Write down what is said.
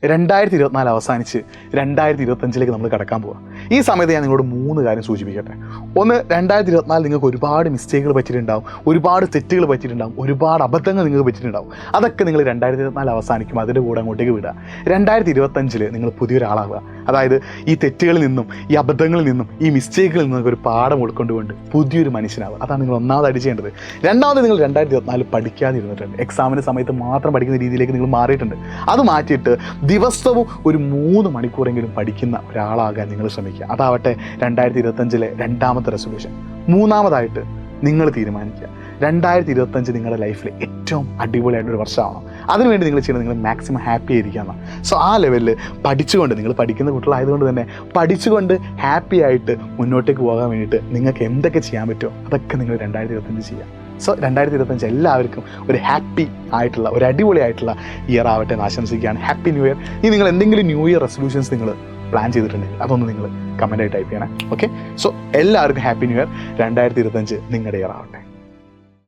2024 അവസാനിച്ച് 2025 നമ്മൾ കടക്കാൻ പോവാം. ഈ സമയത്ത് ഞാൻ നിങ്ങളോട് 3 കാര്യം സൂചിപ്പിക്കട്ടെ. ഒന്ന്, 2024 നിങ്ങൾക്ക് ഒരുപാട് മിസ്റ്റേക്കുകൾ പറ്റിയിട്ടുണ്ടാവും, ഒരുപാട് തെറ്റുകൾ പറ്റിയിട്ടുണ്ടാവും, ഒരുപാട് അബദ്ധങ്ങൾ നിങ്ങൾക്ക് പറ്റിയിട്ടുണ്ടാവും. അതൊക്കെ നിങ്ങൾ 2024 അവസാനിക്കും അതിൻ്റെ കൂടെ അങ്ങോട്ടേക്ക് വിടുക. 2025 നിങ്ങൾ പുതിയൊരാളാവുക. അതായത് ഈ തെറ്റുകളിൽ നിന്നും, ഈ അബദ്ധങ്ങളിൽ നിന്നും, ഈ മിസ്റ്റേക്കുകളിൽ നിന്നൊക്കെ ഒരു പാഠം ഉൾക്കൊണ്ടുകൊണ്ട് പുതിയൊരു മനുഷ്യനാവുക. അതാണ് നിങ്ങൾ ഒന്നാമതായിട്ട് ചെയ്യേണ്ടത്. രണ്ടാമത്, നിങ്ങൾ 2024 പഠിക്കാതിരുന്നിട്ടുണ്ട്. എക്സാമിൻ്റെ സമയത്ത് മാത്രം പഠിക്കുന്ന രീതിയിലേക്ക് നിങ്ങൾ മാറിയിട്ടുണ്ട്. അത് മാറ്റിയിട്ട് ദിവസവും ഒരു 3 മണിക്കൂറെങ്കിലും പഠിക്കുന്ന ഒരാളാകാൻ നിങ്ങൾ ശ്രമിക്കുക. അതാവട്ടെ 2025 രണ്ടാമത്തെ റെസൊല്യൂഷൻ. മൂന്നാമതായിട്ട് നിങ്ങൾ തീരുമാനിക്കുക 2025 നിങ്ങളുടെ ലൈഫിൽ ഏറ്റവും അടിപൊളിയായിട്ടൊരു വർഷമാവണം. അതിനുവേണ്ടി നിങ്ങൾ ചെയ്യുന്നത് നിങ്ങൾ മാക്സിമം ഹാപ്പി ആയിരിക്കുകയാണ്. സോ ആ ലെവലിൽ പഠിച്ചുകൊണ്ട്, നിങ്ങൾ പഠിക്കുന്ന കുട്ടികളായതുകൊണ്ട് തന്നെ പഠിച്ചുകൊണ്ട് ഹാപ്പി ആയിട്ട് മുന്നോട്ടേക്ക് പോകാൻ വേണ്ടിയിട്ട് നിങ്ങൾക്ക് എന്തൊക്കെ ചെയ്യാൻ പറ്റുമോ അതൊക്കെ നിങ്ങൾ 2025 ചെയ്യുക. സോ 2025 എല്ലാവർക്കും ഒരു ഹാപ്പി ആയിട്ടുള്ള, ഒരു അടിപൊളിയായിട്ടുള്ള ഇയർ ആവട്ടെ എന്ന് ആശംസിക്കുകയാണ്. Happy new year. ഇനി നിങ്ങൾ എന്തെങ്കിലും ന്യൂ ഇയർ റെസൊല്യൂഷൻസ് നിങ്ങൾ പ്ലാൻ ചെയ്തിട്ടുണ്ടെങ്കിൽ അതൊന്ന് നിങ്ങൾ കമൻറ്റായി ടൈപ്പ് ചെയ്യണം. ഓക്കെ, സോ എല്ലാവർക്കും ഹാപ്പി ന്യൂ ഇയർ. 2025 നിങ്ങളുടെ ഇയർ ആവട്ടെ.